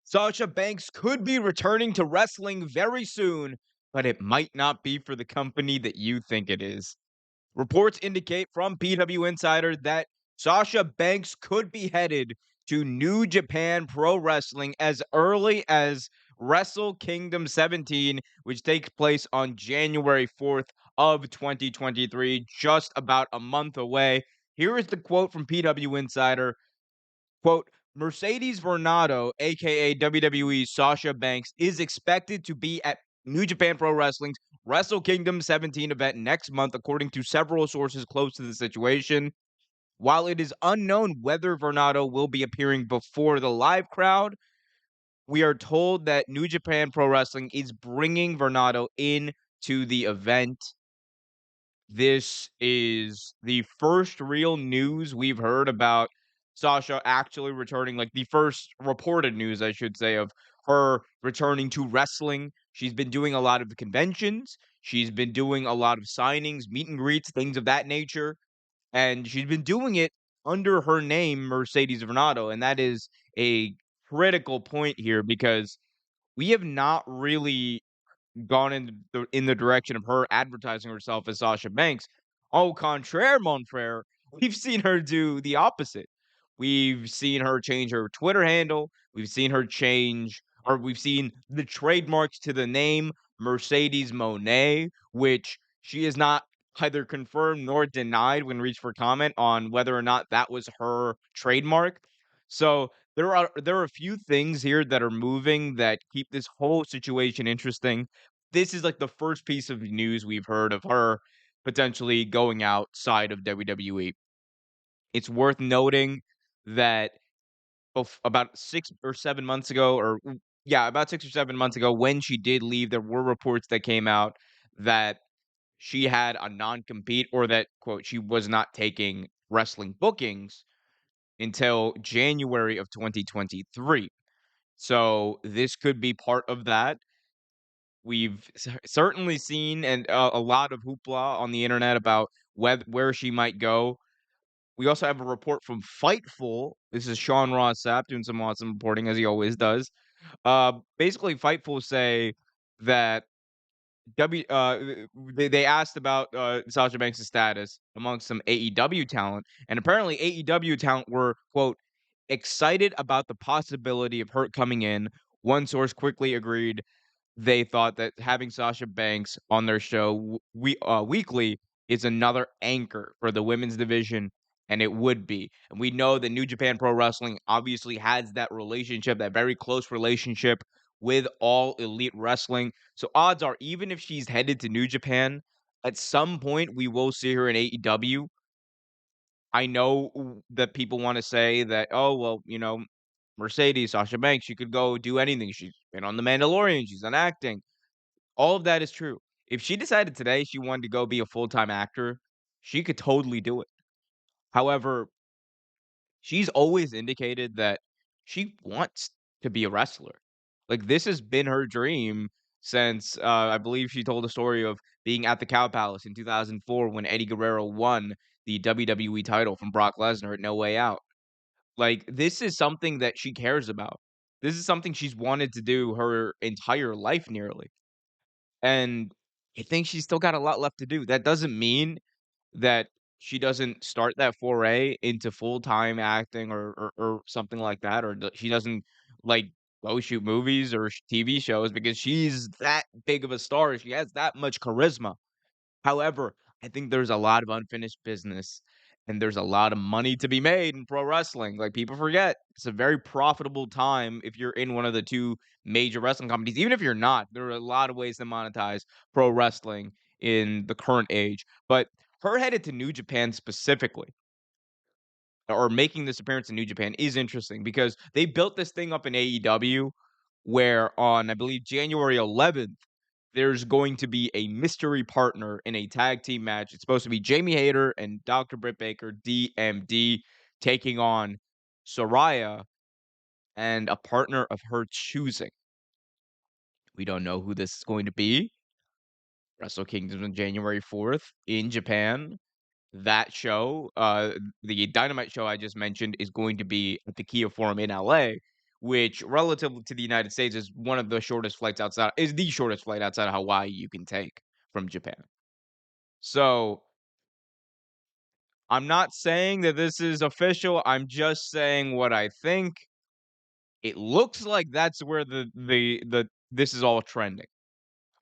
Sasha Banks could be returning to wrestling very soon, but it might not be for the company that you think it is. Reports indicate from PW Insider that Sasha Banks could be headed to New Japan Pro Wrestling as early as Wrestle Kingdom 17, which takes place on January 4th of 2023, just about a month away. Here is the quote from PW Insider. Quote, Mercedes Vernado, aka WWE's Sasha Banks, is expected to be at New Japan Pro Wrestling's Wrestle Kingdom 17 event next month, according to several sources close to the situation. While it is unknown whether Vernado will be appearing before the live crowd, we are told that New Japan Pro Wrestling is bringing Vernado in to the event. This is the first real news we've heard about Sasha actually returning, like the first reported news, I should say, of her returning to wrestling. She's been doing a lot of the conventions. She's been doing a lot of signings, meet and greets, things of that nature. And she's been doing it under her name, Mercedes Vernado. And that is a critical point here because we have not really gone in the direction of her advertising herself as Sasha Banks. Au contraire, mon frere, we've seen her do the opposite. We've seen her change her Twitter handle. We've seen the trademarks to the name Mercedes Monet, which she has not either confirmed nor denied when reached for comment on whether or not that was her trademark. So there are a few things here that are moving that keep this whole situation interesting. This is like the first piece of news we've heard of her potentially going outside of WWE. It's worth noting that about 6 or 7 months ago, about 6 or 7 months ago, when she did leave, there were reports that came out that she had a non-compete or that, quote, she was not taking wrestling bookings until January of 2023. So this could be part of that. We've certainly seen a lot of hoopla on the internet about where she might go. We also have a report from Fightful. This is Sean Ross Sapp doing some awesome reporting as he always does. Basically, Fightful say that they asked about Sasha Banks' status amongst some AEW talent, and apparently AEW talent were quote excited about the possibility of her coming in. One source quickly agreed they thought that having Sasha Banks on their show weekly is another anchor for the women's division, and it would be. And we know that New Japan Pro Wrestling obviously has that relationship, that very close relationship with All Elite Wrestling. So odds are, even if she's headed to New Japan, at some point we will see her in AEW. I know that people want to say that, oh, well, Mercedes, Sasha Banks, she could go do anything. She's been on The Mandalorian, she's on acting. All of that is true. If she decided today she wanted to go be a full-time actor, she could totally do it. However, she's always indicated that she wants to be a wrestler. Like, this has been her dream since, I believe she told a story of being at the Cow Palace in 2004 when Eddie Guerrero won the WWE title from Brock Lesnar at No Way Out. Like, this is something that she cares about. This is something she's wanted to do her entire life nearly. And I think she's still got a lot left to do. That doesn't mean that she doesn't start that foray into full-time acting or something like that, or she doesn't, like, go shoot movies or TV shows because she's that big of a star. She has that much charisma. However, I think there's a lot of unfinished business and there's a lot of money to be made in pro wrestling. Like, people forget, it's a very profitable time if you're in one of the two major wrestling companies. Even if you're not, there are a lot of ways to monetize pro wrestling in the current age. But her headed to New Japan specifically, or making this appearance in New Japan, is interesting because they built this thing up in AEW where on, I believe, January 11th, there's going to be a mystery partner in a tag team match. It's supposed to be Jamie Hayter and Dr. Britt Baker, DMD, taking on Soraya and a partner of her choosing. We don't know who this is going to be. Wrestle Kingdom on January 4th in Japan. That show, the Dynamite show I just mentioned, is going to be at the Kia Forum in LA, which relative to the United States is one of the shortest flights outside is the shortest flight outside of Hawaii you can take from Japan. So, I'm not saying that this is official, I'm just saying what I think. It looks like that's where the this is all trending.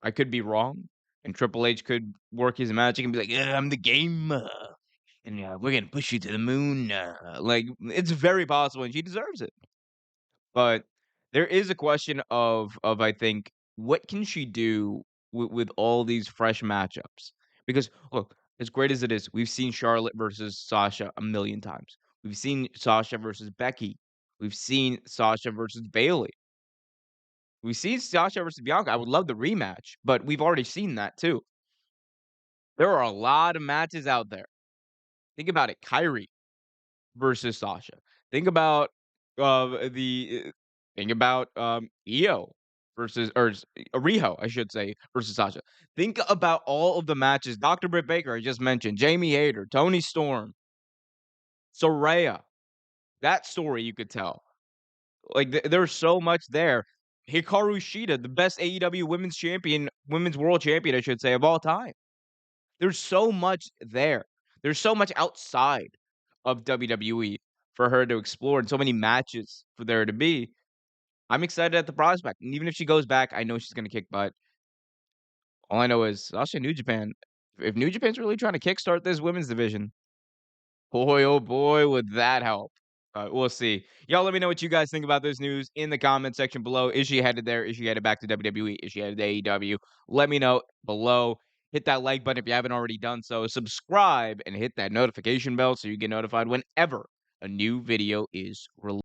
I could be wrong, and Triple H could work his magic and be like, "Yeah, I'm the game, and, we're gonna push you to the moon," like, it's very possible, and she deserves it. But there is a question of I think, what can she do with all these fresh matchups? Because, look, as great as it is, we've seen Charlotte versus Sasha a million times. We've seen Sasha versus Becky. We've seen Sasha versus Bayley. We've seen Sasha versus Bianca. I would love the rematch, but we've already seen that too. There are a lot of matches out there. Think about it, Kyrie versus Sasha. Think about, the think about, Io versus or s Riho, I should say, versus Sasha. Think about all of the matches, Dr. Britt Baker, I just mentioned, Jamie Hayter, Toni Storm, Saraya. That story you could tell. Like, there's so much there. Hikaru Shida, the best AEW women's world champion, I should say, of all time. There's so much there. There's so much outside of WWE for her to explore and so many matches for there to be. I'm excited at the prospect, and even if she goes back, I know she's gonna kick butt. All I know is Sasha New Japan. If New Japan's really trying to kickstart this women's division, boy, oh boy, would that help. We'll see. Y'all let me know what you guys think about this news in the comment section below. Is she headed there? Is she headed back to WWE? Is she headed to AEW? Let me know below. Hit that like button if you haven't already done so. Subscribe and hit that notification bell so you get notified whenever a new video is released.